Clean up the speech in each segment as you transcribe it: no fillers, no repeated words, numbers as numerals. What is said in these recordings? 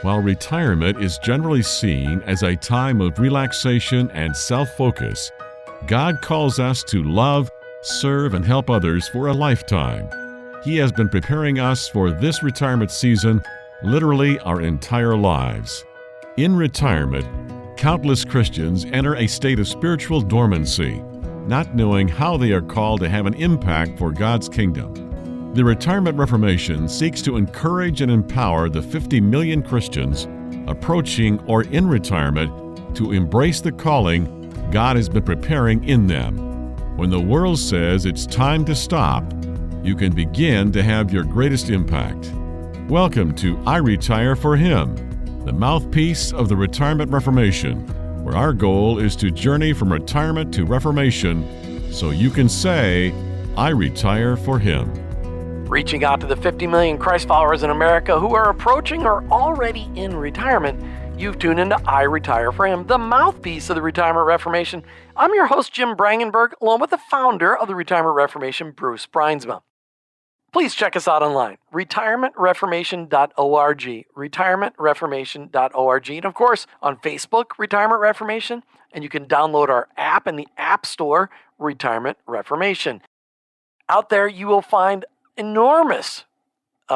While retirement is generally seen as a time of relaxation and self-focus, God calls us to love, serve, and help others for a lifetime. He has been preparing us for this retirement season, literally our entire lives. In retirement, countless Christians enter a state of spiritual dormancy, not knowing how they are called to have an impact for God's kingdom. The Retirement Reformation seeks to encourage and empower the 50 million Christians approaching or in retirement to embrace the calling God has been preparing in them. When the world says it's time to stop, you can begin to have your greatest impact. Welcome to iRetire4Him, the mouthpiece of the Retirement Reformation, where our goal is to journey from retirement to reformation so you can say, I retire for Him. Reaching out to the 50 million Christ followers in America who are approaching or already in retirement, you've tuned into iRetire4Him, the mouthpiece of the Retirement Reformation. I'm your host, Jim Brangenberg, along with the founder of the Retirement Reformation, Bruce Bruinsma. Please check us out online, retirementreformation.org, retirementreformation.org, and of course, on Facebook, Retirement Reformation, and you can download our app in the App Store, Retirement Reformation. Out there, you will find enormous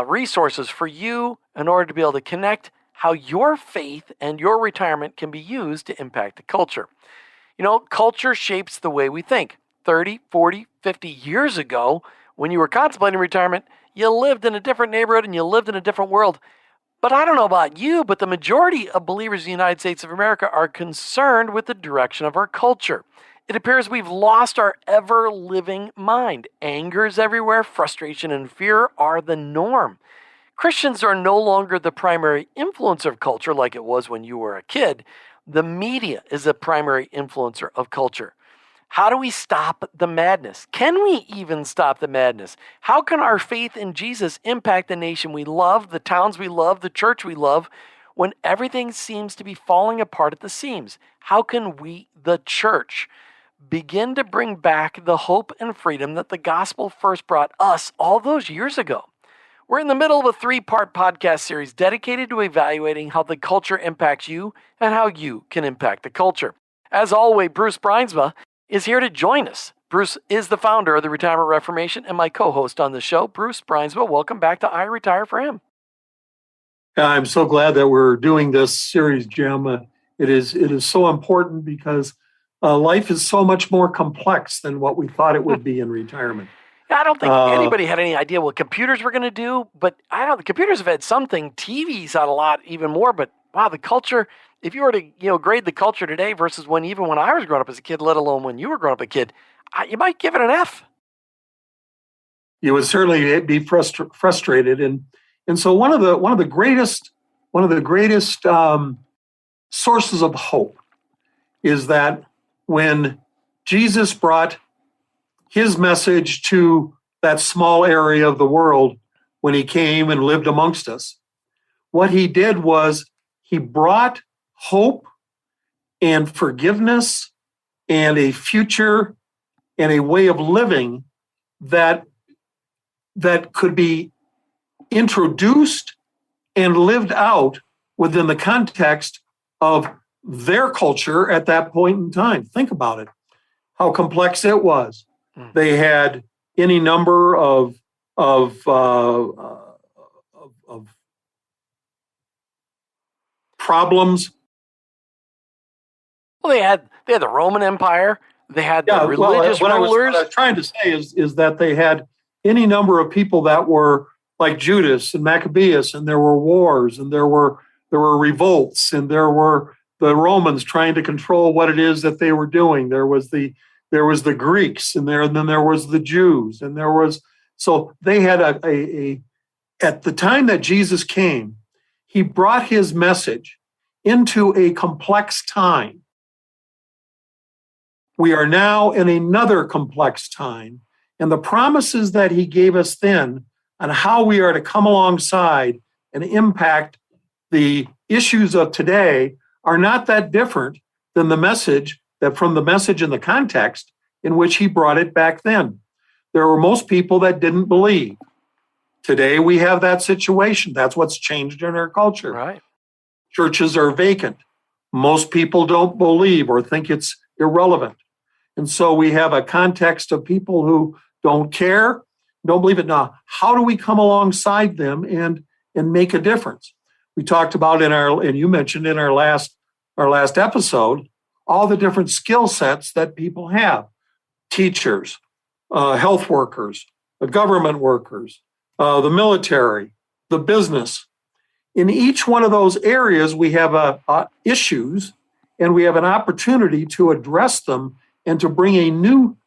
resources for you in order to be able to connect how your faith and your retirement can be used to impact the culture. You know, culture shapes the way we think. 30, 40, 50 years ago, when you were contemplating retirement, you lived in a different neighborhood and you lived in a different world. But I don't know about you, but the majority of believers in the United States of America are concerned with the direction of our culture. It appears we've lost our ever-living mind. Anger is everywhere. Frustration and fear are the norm. Christians are no longer the primary influencer of culture like it was when you were a kid. The media is the primary influencer of culture. How do we stop the madness? Can we even stop the madness? How can our faith in Jesus impact the nation we love, the towns we love, the church we love, when everything seems to be falling apart at the seams? How can we, the church, begin to bring back the hope and freedom that the gospel first brought us all those years ago? We're in the middle of a 3-part podcast series dedicated to evaluating how the culture impacts you and how you can impact the culture. As always, Bruce Bruinsma is here to join us. Bruce is the founder of the Retirement Reformation and my co-host on the show. Bruce Bruinsma, welcome back to iRetire4Him. I'm so glad that we're doing this series, Jim. It is so important because life is so much more complex than what we thought it would be in retirement. I don't think anybody had any idea what computers were going to do, but the computers have had something. TV's had a lot even more, but wow, the culture, if you were to grade the culture today versus even when I was growing up as a kid, let alone when you were growing up a kid, you might give it an F. You would certainly be frustrated, and so one of the greatest sources of hope is that when Jesus brought His message to that small area of the world, when He came and lived amongst us, what He did was He brought hope and forgiveness and a future and a way of living that could be introduced and lived out within the context of their culture at that point in time. Think about it, how complex it was. They had any number of problems. Well, they had the Roman Empire. They had the religious rulers. What I was trying to say is that they had any number of people that were like Judas and Maccabeus, and there were wars, and there were revolts, and there were the Romans trying to control what it is that they were doing. There was the Greeks, and then there was the Jews, and so they had a at the time that Jesus came, He brought His message into a complex time. We are now in another complex time, and the promises that He gave us then on how we are to come alongside and impact the issues of today are not that different than the message and the context in which He brought it back then. There were most people that didn't believe. Today we have that situation. That's what's changed in our culture. Right. Churches are vacant. Most people don't believe or think it's irrelevant. And so we have a context of people who don't care, don't believe it. Now, how do we come alongside them and make a difference? We talked about and you mentioned in our last episode, all the different skill sets that people have: teachers, health workers, government workers, the military, the business. In each one of those areas, we have issues, and we have an opportunity to address them and to bring a new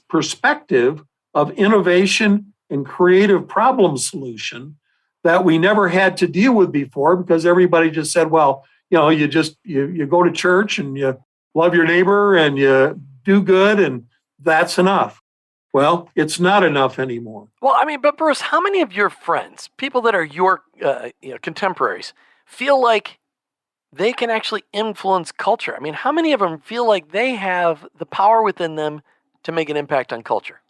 perspective of innovation and creative problem solution that we never had to deal with before, because everybody just said, well, you go to church and you love your neighbor and you do good and that's enough. Well, it's not enough anymore. Well, I mean, but Bruce, how many of your friends, people that are your contemporaries, feel like they can actually influence culture? I mean, how many of them feel like they have the power within them to make an impact on culture?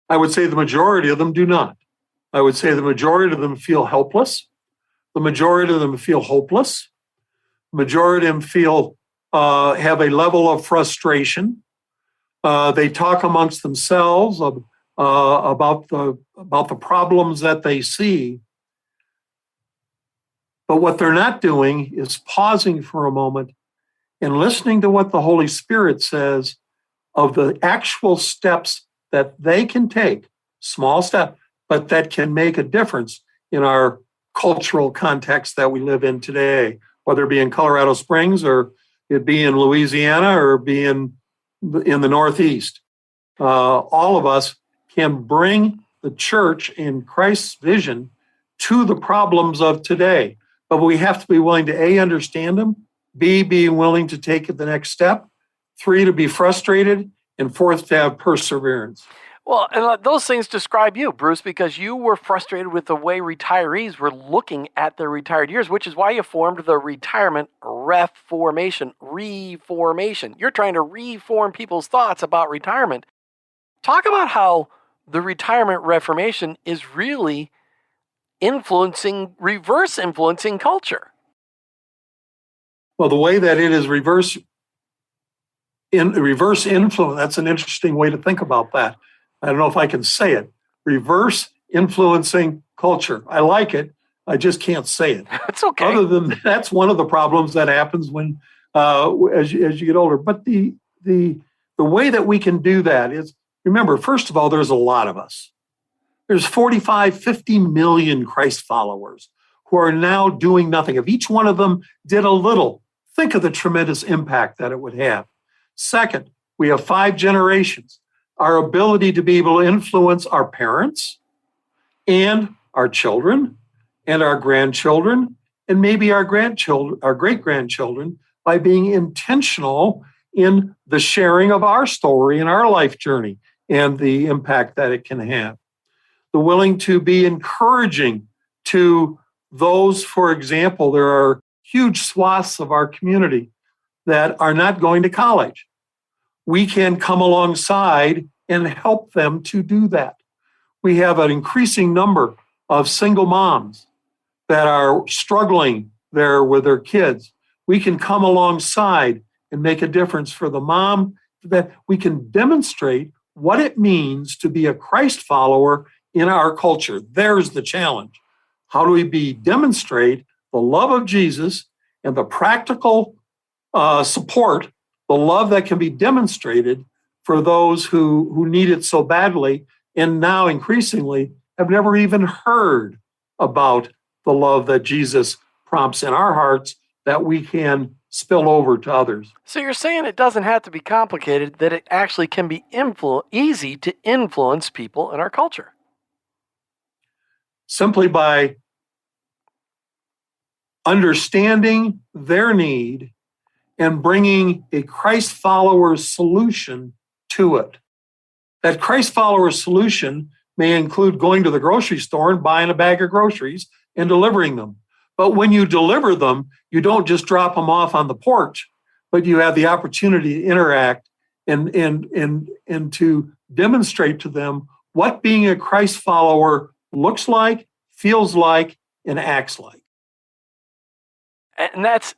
I would say the majority of them do not. I would say the majority of them feel helpless. The majority of them feel hopeless. The majority of them feel have a level of frustration. They talk amongst themselves about the problems that they see. But what they're not doing is pausing for a moment and listening to what the Holy Spirit says of the actual steps that they can take, small steps, but that can make a difference in our cultural context that we live in today, whether it be in Colorado Springs or it be in Louisiana or be in the Northeast. All of us can bring the church in Christ's vision to the problems of today. But we have to be willing to A, understand them, B, be willing to take the next step, 3, to be frustrated, and 4th, to have perseverance. Well, and those things describe you, Bruce, because you were frustrated with the way retirees were looking at their retired years, which is why you formed the Retirement Reformation. You're trying to reform people's thoughts about retirement. Talk about how the Retirement Reformation is really reverse influencing culture. Well, the way that it is reverse influence, that's an interesting way to think about that. I don't know if I can say it. Reverse influencing culture. I like it. I just can't say it. That's okay. Other than that's one of the problems that happens when as you get older. But the way that we can do that is, remember, first of all, there's a lot of us. There's 45, 50 million Christ followers who are now doing nothing. If each one of them did a little, think of the tremendous impact that it would have. Second, we have 5 generations. Our ability to be able to influence our parents and our children and our grandchildren and maybe our grandchildren, our great-grandchildren, by being intentional in the sharing of our story and our life journey and the impact that it can have. The willing to be encouraging to those, for example, there are huge swaths of our community that are not going to college. We can come alongside and help them to do that. We have an increasing number of single moms that are struggling there with their kids. We can come alongside and make a difference for the mom, that we can demonstrate what it means to be a Christ follower in our culture. There's the challenge. How do we demonstrate the love of Jesus and the practical support, the love that can be demonstrated for those who need it so badly and now increasingly have never even heard about the love that Jesus prompts in our hearts that we can spill over to others. So you're saying it doesn't have to be complicated, that it actually can be easy to influence people in our culture. Simply by understanding their need and bringing a Christ follower's solution to it. That Christ follower's solution may include going to the grocery store and buying a bag of groceries and delivering them. But when you deliver them, you don't just drop them off on the porch, but you have the opportunity to interact and to demonstrate to them what being a Christ follower looks like, feels like, and acts like. And that's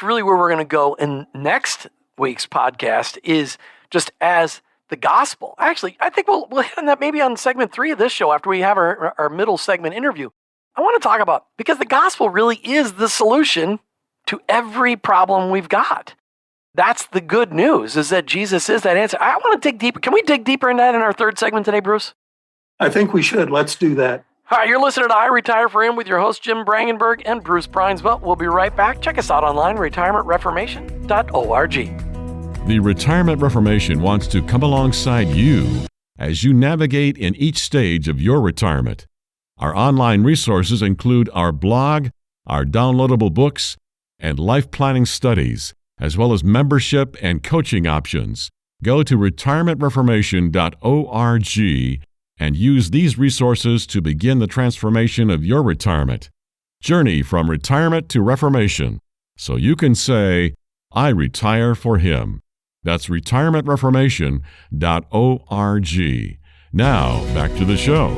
really where we're going to go in next week's podcast, is just as the gospel. Actually, I think we'll hit on that maybe on segment 3 of this show after we have our middle segment interview. I want to talk about, because the gospel really is the solution to every problem we've got. That's the good news, is that Jesus is that answer. I want to dig deeper. Can we dig deeper in that in our third segment today, Bruce? I think we should. Let's do that. All right, you're listening to I Retire for Him with your host, Jim Brangenberg and Bruce Bruinsma. We'll be right back. Check us out online, retirementreformation.org. The Retirement Reformation wants to come alongside you as you navigate in each stage of your retirement. Our online resources include our blog, our downloadable books, and life planning studies, as well as membership and coaching options. Go to retirementreformation.org and use these resources to begin the transformation of your retirement. Journey from retirement to reformation, so you can say, I retire for Him. That's retirementreformation.org. Now, back to the show.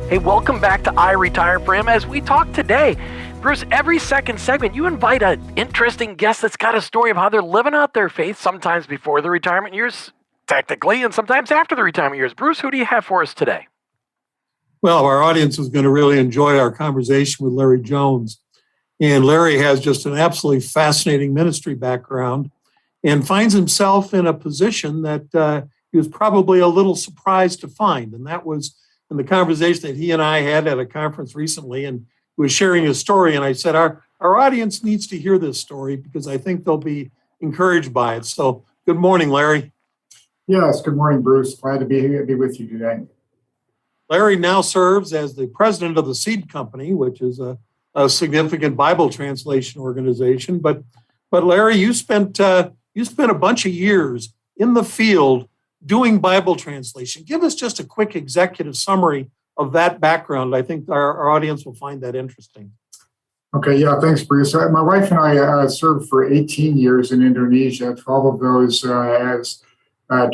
Hey, welcome back to I Retire for Him as we talk today. Bruce, every second segment, you invite an interesting guest that's got a story of how they're living out their faith, sometimes before the retirement years, technically, and sometimes after the retirement years. Bruce, who do you have for us today? Well, our audience is going to really enjoy our conversation with Larry Jones. And Larry has just an absolutely fascinating ministry background and finds himself in a position that he was probably a little surprised to find. And that was in the conversation that he and I had at a conference recently, and he was sharing his story. And I said, our audience needs to hear this story because I think they'll be encouraged by it. So good morning, Larry. Yes, good morning, Bruce. Glad to be with you today. Larry now serves as the president of the Seed Company, which is a significant Bible translation organization. But Larry, you spent a bunch of years in the field doing Bible translation. Give us just a quick executive summary of that background. I think our audience will find that interesting. Okay, yeah, thanks, Bruce. My wife and I served for 18 years in Indonesia, 12 of those as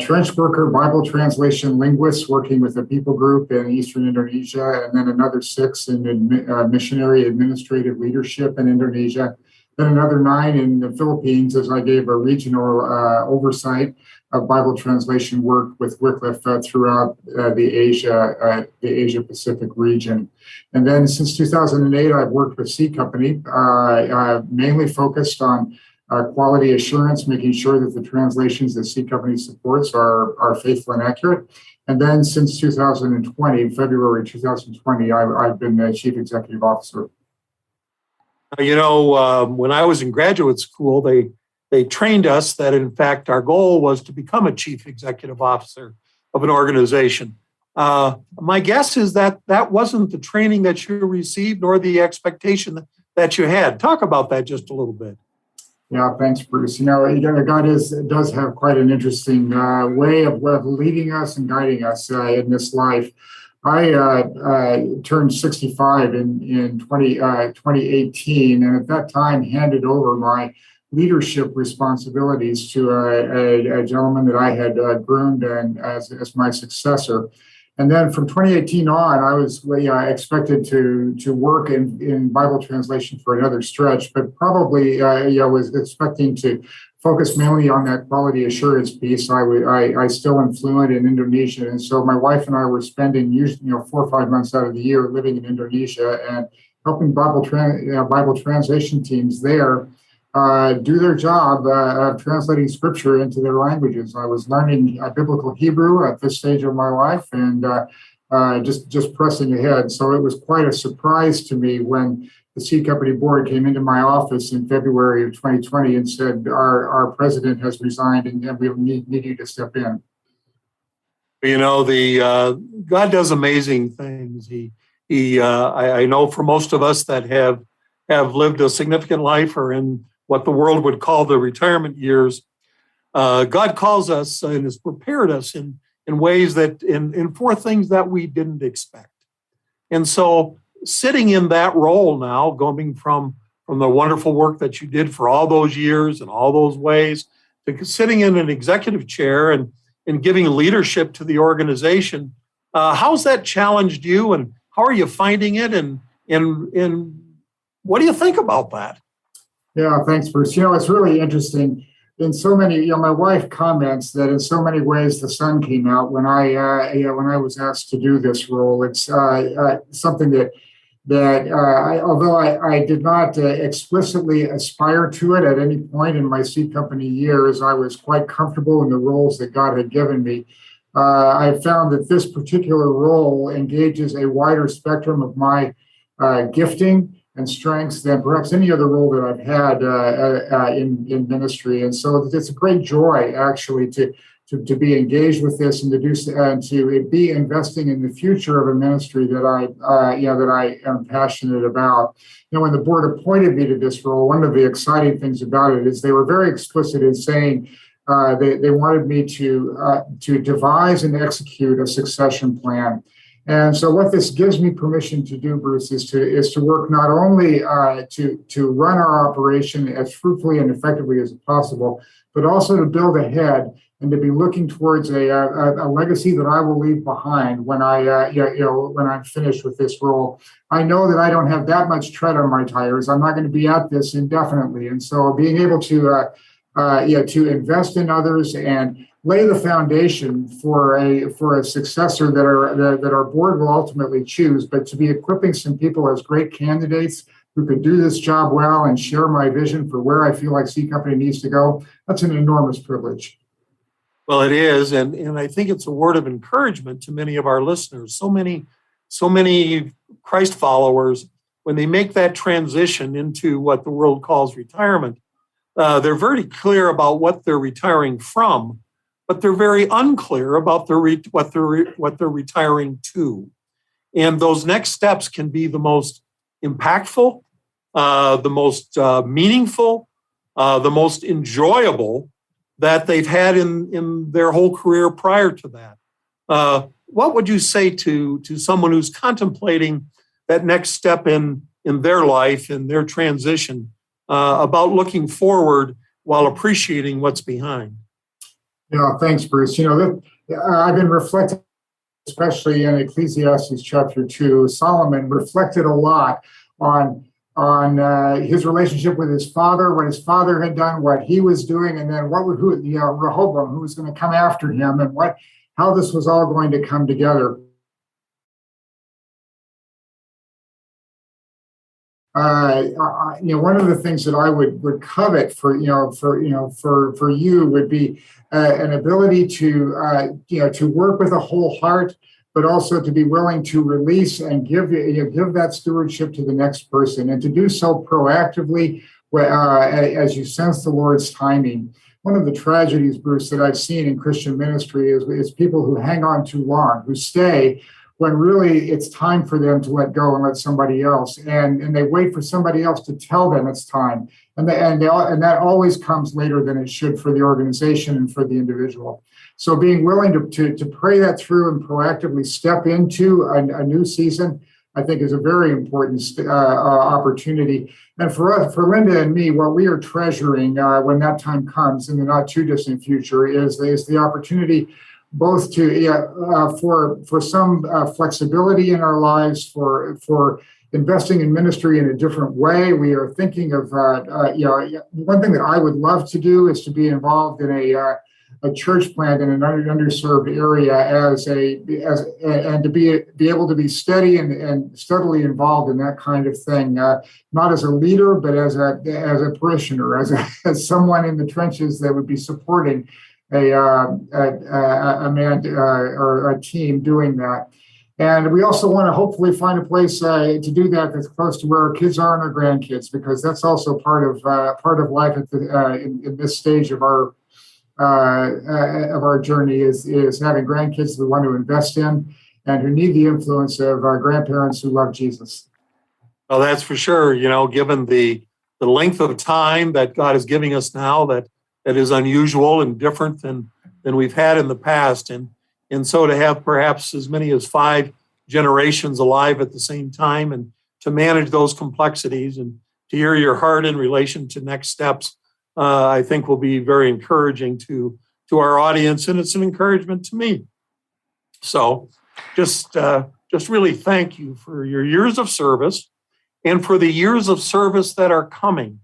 trench worker, Bible translation linguists working with a people group in Eastern Indonesia, and then another 6 in missionary administrative leadership in Indonesia, then another 9 in the Philippines as I gave a regional oversight of Bible translation work with Wycliffe throughout the Asia Pacific region. And then since 2008, I've worked with Seed Company, mainly focused on quality assurance, making sure that the translations that Seed Company supports are faithful and accurate. And then since 2020, February 2020, I've been the Chief Executive Officer. You know, when I was in graduate school, they trained us that, in fact, our goal was to become a chief executive officer of an organization. My guess is that wasn't the training that you received nor the expectation that you had. Talk about that just a little bit. Yeah, thanks, Bruce. You know, God does have quite an interesting way of leading us and guiding us in this life. I turned 65 in 2018, and at that time handed over my leadership responsibilities to a gentleman that I had groomed and as my successor. And then from 2018 on, I was expected to work in Bible translation for another stretch, but probably was expecting to focus mainly on that quality assurance piece. I still am fluent in Indonesian, and so my wife and I were spending 4 or 5 months out of the year living in Indonesia and helping Bible translation teams there do their job of translating scripture into their languages. I was learning biblical Hebrew at this stage of my life and just pressing ahead. So it was quite a surprise to me when the Seed Company board came into my office in February of 2020 and said, our president has resigned and we need you to step in. You know, God does amazing things. I know for most of us that have lived a significant life or in what the world would call the retirement years, God calls us and has prepared us in ways that for things that we didn't expect. And so sitting in that role now, going from the wonderful work that you did for all those years and all those ways, to sitting in an executive chair and giving leadership to the organization, how's that challenged you and how are you finding it? And what do you think about that? Yeah, thanks, Bruce. It's really interesting. In so many, my wife comments that in so many ways the sun came out when when I was asked to do this role. It's something although I did not explicitly aspire to it at any point in my seed company years, I was quite comfortable in the roles that God had given me. I found that this particular role engages a wider spectrum of my gifting and strengths than perhaps any other role that I've had in ministry. And so it's a great joy actually to be engaged with this and to be investing in the future of a ministry that I am passionate about. When the board appointed me to this role, one of the exciting things about it is they were very explicit in saying they wanted me to devise and execute a succession plan. And so what this gives me permission to do, Bruce, is to work not only to run our operation as fruitfully and effectively as possible, but also to build ahead and to be looking towards a legacy that I will leave behind when when I'm finished with this role. I know that I don't have that much tread on my tires. I'm not going to be at this indefinitely, and so being able to invest in others and lay the foundation for a successor that our board will ultimately choose, but to be equipping some people as great candidates who could do this job well and share my vision for where I feel like C Company needs to go, that's an enormous privilege. Well, it is, and I think it's a word of encouragement to many of our listeners. So many Christ followers, when they make that transition into what the world calls retirement, they're very clear about what they're retiring from, but they're very unclear about what they're retiring to. And those next steps can be the most impactful, the most meaningful, the most enjoyable that they've had in their whole career prior to that. What would you say to someone who's contemplating that next step in their life, in their transition, about looking forward while appreciating what's behind? Yeah, thanks, Bruce. I've been reflecting, especially in Ecclesiastes chapter 2. Solomon reflected a lot on his relationship with his father, what his father had done, what he was doing, and then Rehoboam, who was going to come after him, and how this was all going to come together. One of the things that I would covet for you would be an ability to work with a whole heart, but also to be willing to release and give that stewardship to the next person, and to do so proactively as you sense the Lord's timing. One of the tragedies, Bruce, that I've seen in Christian ministry is people who hang on too long, who stay when really it's time for them to let go and let somebody else, and they wait for somebody else to tell them it's time, and that always comes later than it should for the organization and for the individual. So being willing to pray that through and proactively step into a new season, I think, is a very important opportunity. And for Linda and me, what we are treasuring when that time comes in the not too distant future is the opportunity both for some flexibility in our lives, for investing in ministry in a different way. We are thinking of one thing that I would love to do is to be involved in a church plant in an underserved area and to be able to be steady and steadily involved in that kind of thing, not as a leader, but as a parishioner, as someone in the trenches that would be supporting a man or a team doing that. And we also want to hopefully find a place to do that that's close to where our kids are and our grandkids, because that's also part of life in this stage of our journey is having grandkids that we want to invest in and who need the influence of grandparents who love Jesus. Well, that's for sure. Given the length of time that God is giving us now, that is unusual and different than we've had in the past. And so to have perhaps as many as 5 generations alive at the same time and to manage those complexities and to hear your heart in relation to next steps, I think will be very encouraging to our audience, and it's an encouragement to me. So just really thank you for your years of service and for the years of service that are coming.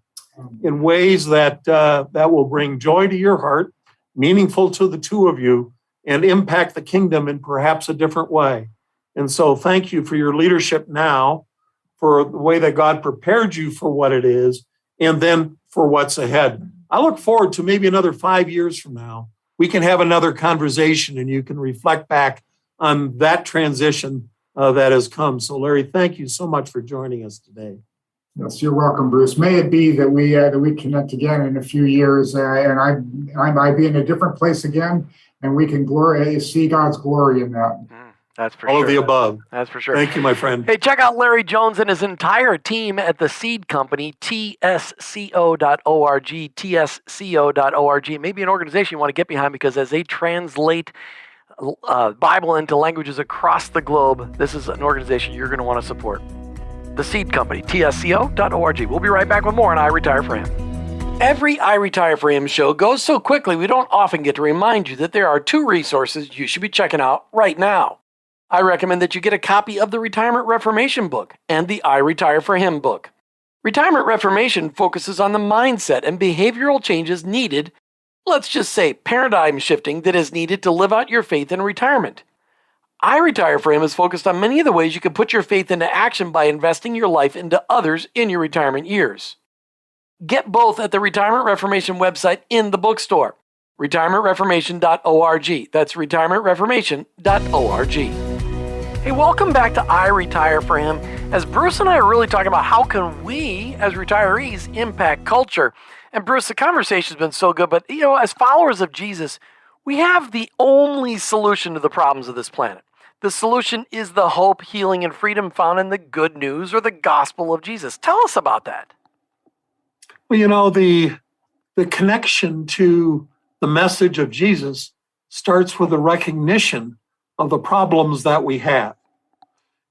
in ways that that will bring joy to your heart, meaningful to the two of you, and impact the kingdom in perhaps a different way. And so thank you for your leadership now, for the way that God prepared you for what it is, and then for what's ahead. I look forward to maybe another 5 years from now, we can have another conversation and you can reflect back on that transition that has come. So Larry, thank you so much for joining us today. Yes, you're welcome, Bruce. May it be that we connect again in a few years, and I might be in a different place again, and we can see God's glory in that. That's for All sure. of the above. That's for sure. Thank you, my friend. Hey, check out Larry Jones and his entire team at the Seed Company, tsco.org, tsco.org. It may be an organization you want to get behind because as they translate Bible into languages across the globe, this is an organization you're going to want to support. The Seed Company, tsco.org. We'll be right back with more on I Retire for Him. Every I Retire for Him show goes so quickly we don't often get to remind you that there are 2 resources you should be checking out right now. I recommend that you get a copy of the Retirement Reformation book and the I Retire for Him book. Retirement Reformation focuses on the mindset and behavioral changes needed, let's just say paradigm shifting that is needed to live out your faith in retirement. I Retire for Him is focused on many of the ways you can put your faith into action by investing your life into others in your retirement years. Get both at the Retirement Reformation website in the bookstore, retirementreformation.org. That's retirementreformation.org. Hey, welcome back to I Retire for Him. As Bruce and I are really talking about how can we, as retirees, impact culture. And Bruce, the conversation's been so good, but as followers of Jesus, we have the only solution to the problems of this planet. The solution is the hope, healing, and freedom found in the good news or the gospel of Jesus. Tell us about that. Well, the connection to the message of Jesus starts with the recognition of the problems that we have,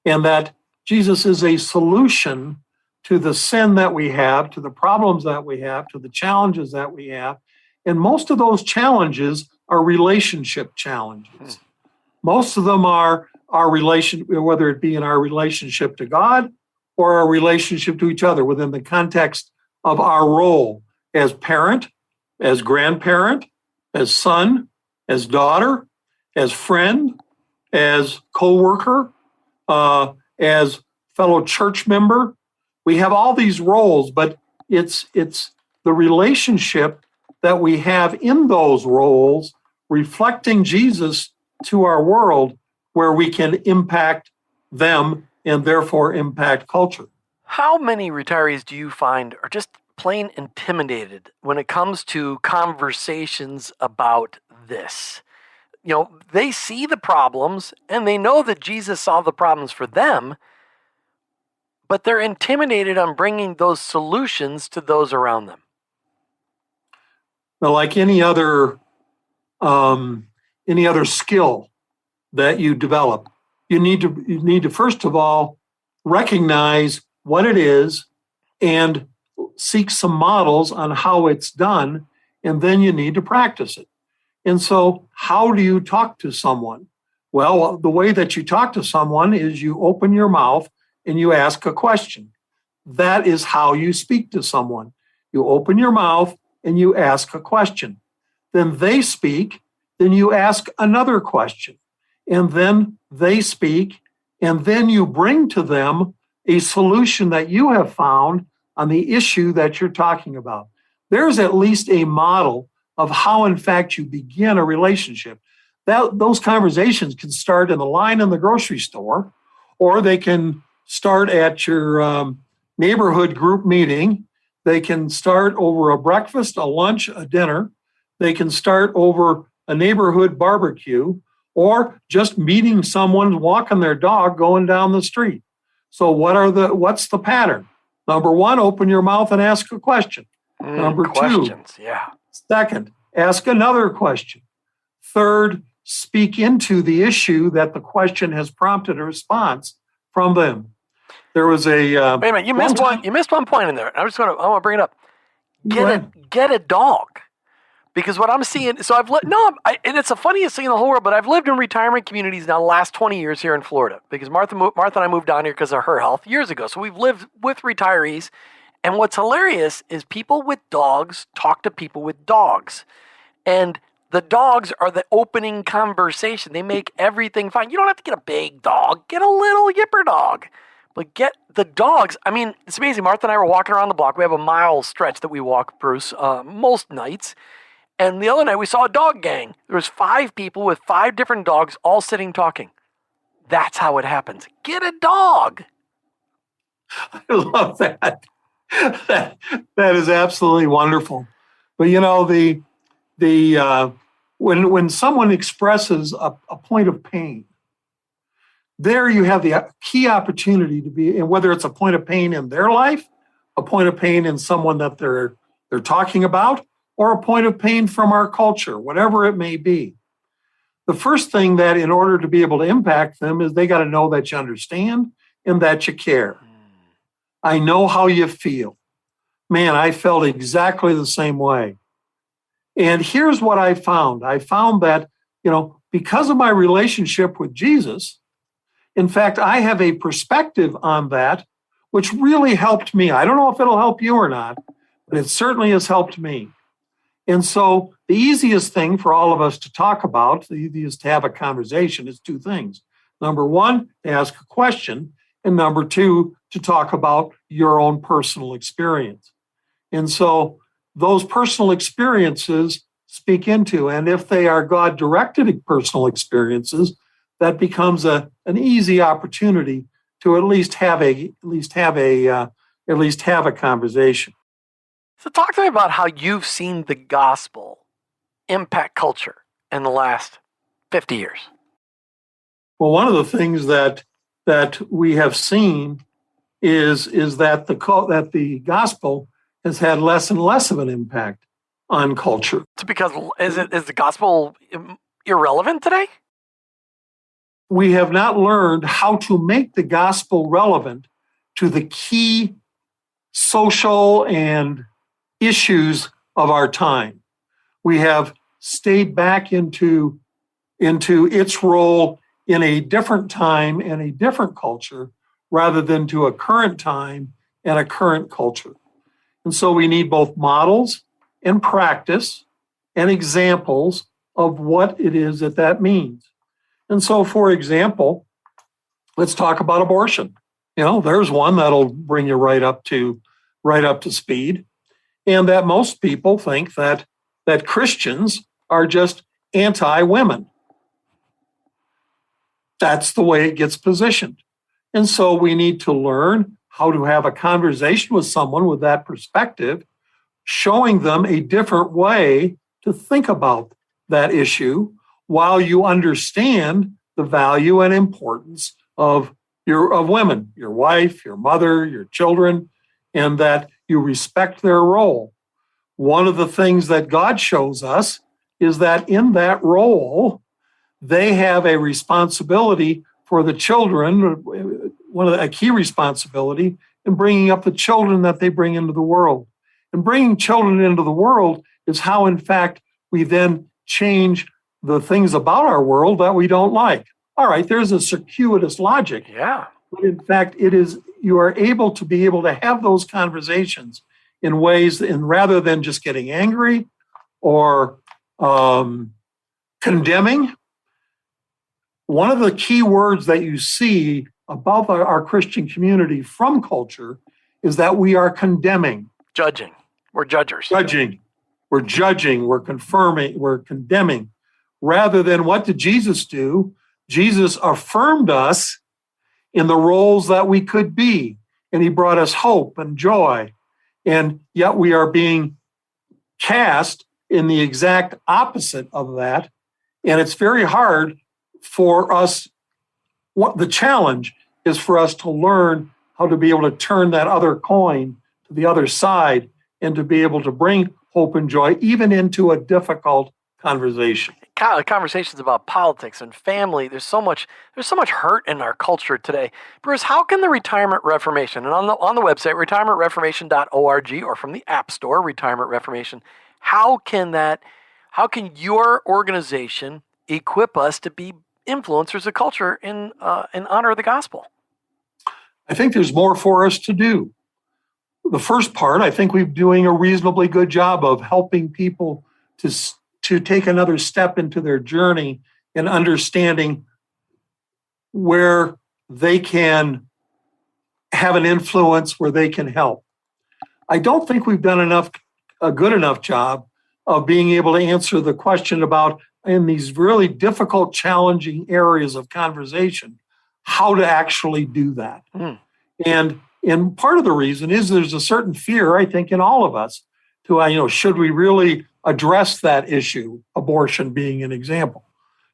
and that Jesus is a solution to the sin that we have, to the problems that we have, to the challenges that we have. And most of those challenges are relationship challenges. Most of them are our relation, whether it be in our relationship to God or our relationship to each other within the context of our role as parent, as grandparent, as son, as daughter, as friend, as co-worker, as fellow church member. We have all these roles, but it's the relationship that we have in those roles reflecting Jesus to our world where we can impact them and therefore impact culture. How many retirees do you find are just plain intimidated when it comes to conversations about this? They see the problems and they know that Jesus solved the problems for them, but they're intimidated on bringing those solutions to those around them. Well, like any other skill that you develop, you need to first of all recognize what it is and seek some models on how it's done, and then you need to practice it. And so how do you talk to someone? Well, the way that you talk to someone is you open your mouth and you ask a question. That is how you speak to someone. You open your mouth and you ask a question. Then they speak, then you ask another question. And then they speak, and then you bring to them a solution that you have found on the issue that you're talking about. There's at least a model of how, in fact, you begin a relationship. Those conversations can start in the line in the grocery store, or they can start at your neighborhood group meeting. They can start over a breakfast, a lunch, a dinner. They can start over a neighborhood barbecue, or just meeting someone walking their dog going down the street. So what's the pattern? Number one, open your mouth and ask a question. Number questions, two, yeah. Second, ask another question. Third, speak into the issue that the question has prompted a response from them. There was a wait a minute. You missed one point in there. I want to bring it up. Get a dog, because what I'm seeing. So and it's the funniest thing in the whole world. But I've lived in retirement communities now the last 20 years here in Florida because Martha and I moved down here because of her health years ago. So we've lived with retirees, And what's hilarious is people with dogs talk to people with dogs. And the dogs are the opening conversation. They make everything fine. You don't have to get a big dog. Get a little yipper dog. But get the dogs. I mean, it's amazing. Martha and I were walking around the block. We have a mile stretch that we walk, Bruce, most nights. And the other night we saw a dog gang. There was 5 people with 5 different dogs all sitting talking. That's how it happens. Get a dog. I love that. That is absolutely wonderful. But when someone expresses a point of pain, there you have the key opportunity to be, and whether it's a point of pain in their life, a point of pain in someone that they're talking about, or a point of pain from our culture, whatever it may be. The first thing that in order to be able to impact them is they got to know that you understand and that you care. I know how you feel. Man, I felt exactly the same way. And here's what I found. I found that, because of my relationship with Jesus, in fact, I have a perspective on that, which really helped me. I don't know if it'll help you or not, but it certainly has helped me. And so the easiest thing for all of us to talk about, the easiest to have a conversation, is 2 things. Number 1, to ask a question, and number 2, to talk about your own personal experience. And so those personal experiences speak into, and if they are God-directed personal experiences, that becomes an easy opportunity to at least have a conversation. So talk to me about how you've seen the gospel impact culture in the last 50 years. Well, one of the things that we have seen is that the gospel has had less and less of an impact on culture. It's because is the gospel irrelevant today? We have not learned how to make the gospel relevant to the key social and issues of our time. We have stayed back into its role in a different time and a different culture rather than to a current time and a current culture. And so we need both models and practice and examples of what it is that means. And so, for example, let's talk about abortion. There's one that'll bring you right up to speed. And that most people think that Christians are just anti-women. That's the way it gets positioned. And so we need to learn how to have a conversation with someone with that perspective, showing them a different way to think about that issue while you understand the value and importance of women, your wife, your mother, your children, and that you respect their role. One of the things that God shows us is that in that role, they have a responsibility for the children, a key responsibility in bringing up the children that they bring into the world. And bringing children into the world is how, in fact, we then change the things about our world that we don't like. All right, there's a circuitous logic. Yeah. But in fact, you are able to have those conversations in ways, and rather than just getting angry or condemning. One of the key words that you see about our Christian community from culture is that we are condemning. Judging. We're judgers. We're judging, we're confirming, we're condemning. Rather than what did Jesus do? Jesus affirmed us in the roles that we could be, and he brought us hope and joy. And yet we are being cast in the exact opposite of that. And it's very hard for us. What the challenge is for us to learn how to be able to turn that other coin to the other side and to be able to bring hope and joy even into a difficult conversation. Conversations about politics and family. There's so much hurt in our culture today. Bruce, how can the Retirement Reformation, and on the website, retirementreformation.org, or from the App Store, Retirement Reformation, how can your organization equip us to be influencers of culture in honor of the gospel? I think there's more for us to do. the first part, I think we're doing a reasonably good job of helping people to take another step into their journey and understanding where they can have an influence, where they can help. I don't think we've done a good enough job of being able to answer the question about, in these really difficult, challenging areas of conversation, how to actually do that. And part of the reason is there's a certain fear, I think, in all of us to, should we really address that issue, abortion being an example?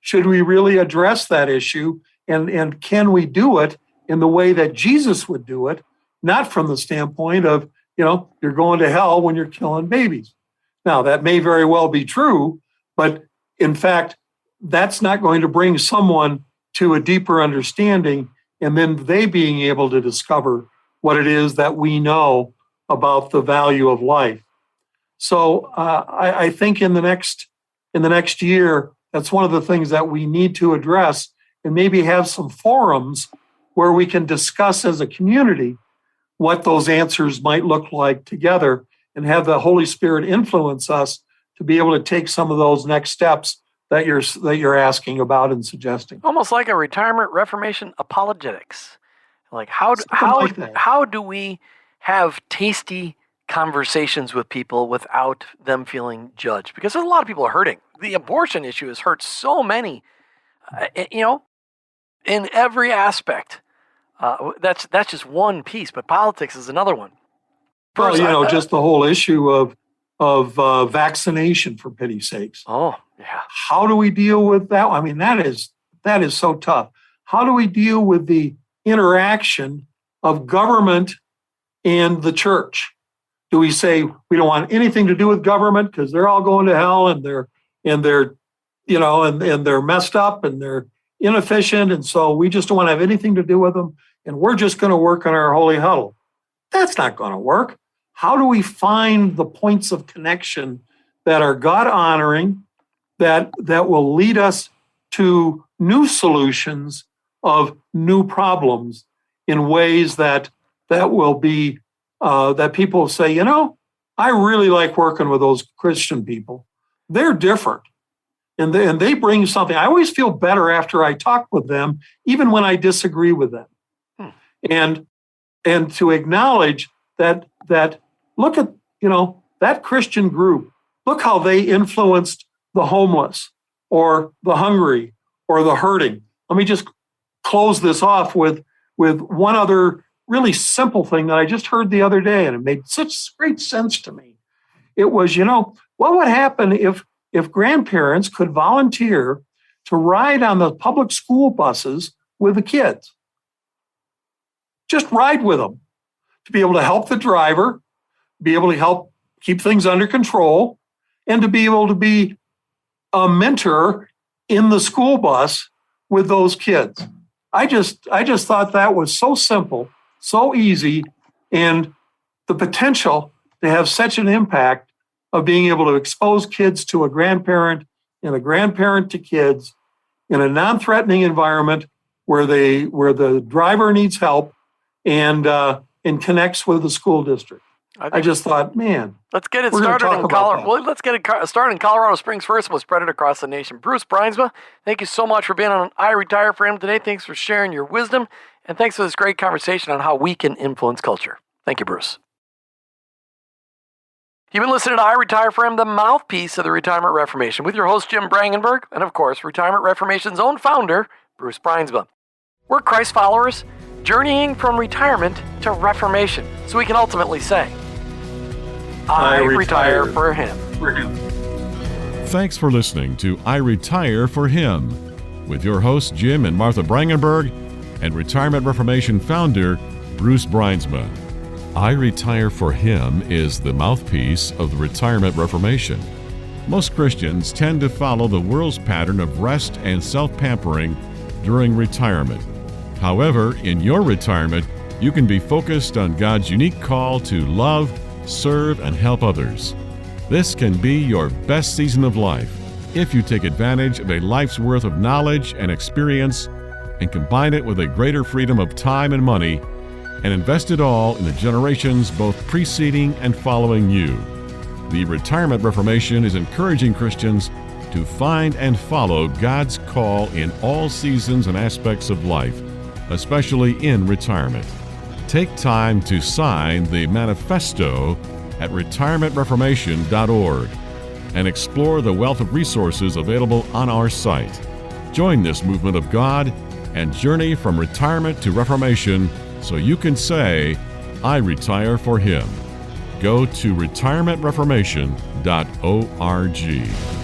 Should we really address that issue? And can we do it in the way that Jesus would do it, not from the standpoint of, you're going to hell when you're killing babies. Now, that may very well be true, but in fact, that's not going to bring someone to a deeper understanding and then they being able to discover what it is that we know about the value of life. So I think in the next year, that's one of the things that we need to address, and maybe have some forums where we can discuss as a community what those answers might look like together, and have the Holy Spirit influence us to be able to take some of those next steps that you're asking about and suggesting. Almost like a retirement reformation apologetics. Like how do we have tasty conversations with people without them feeling judged? Because a lot of people are hurting. The abortion issue has hurt so many, in every aspect. That's just one piece, but politics is another one. Well, just the whole issue of vaccination, for pity's sakes. Oh, yeah. How do we deal with that? I mean, that is so tough. How do we deal with the interaction of government and the church? Do we say we don't want anything to do with government because they're all going to hell and they're messed up and they're inefficient, and so we just don't want to have anything to do with them, and we're just going to work on our holy huddle? That's not going to work. How do we find the points of connection that are God-honoring, that will lead us to new solutions of new problems in ways that will be, that people say, I really like working with those Christian people. They're different. And they bring something. I always feel better after I talk with them, even when I disagree with them. And to acknowledge that look at, that Christian group, look how they influenced the homeless or the hungry or the hurting. Let me just close this off with one other really simple thing that I just heard the other day, and it made such great sense to me. It was, what would happen if grandparents could volunteer to ride on the public school buses with the kids? Just ride with them, to be able to help the driver, be able to help keep things under control, and to be able to be a mentor in the school bus with those kids. I just thought that was so simple, so easy, and the potential to have such an impact of being able to expose kids to a grandparent and a grandparent to kids in a non-threatening environment where the driver needs help and connects with the school district. I just thought, man, let's get it started in Colorado. Well, let's get it started in Colorado Springs first. We'll spread it across the nation. Bruce Bruinsma, thank you so much for being on I Retire for Him today. Thanks for sharing your wisdom, and thanks for this great conversation on how we can influence culture. Thank you, Bruce. You've been listening to I Retire for Him, the mouthpiece of the Retirement Reformation, with your host, Jim Brangenberg, and of course, Retirement Reformation's own founder, Bruce Bruinsma. We're Christ followers, journeying from retirement to reformation, so we can ultimately say, I retire for Him. Thanks for listening to I Retire for Him, with your hosts, Jim and Martha Brangenberg, and Retirement Reformation founder, Bruce Bruinsma. I Retire for Him is the mouthpiece of the Retirement Reformation. Most Christians tend to follow the world's pattern of rest and self-pampering during retirement. However, in your retirement, you can be focused on God's unique call to love, serve, and help others. This can be your best season of life if you take advantage of a life's worth of knowledge and experience and combine it with a greater freedom of time and money and invest it all in the generations both preceding and following you. The Retirement Reformation is encouraging Christians to find and follow God's call in all seasons and aspects of life, especially in retirement. Take time to sign the manifesto at retirementreformation.org and explore the wealth of resources available on our site. Join this movement of God and journey from retirement to reformation so you can say, I retire for Him. Go to retirementreformation.org.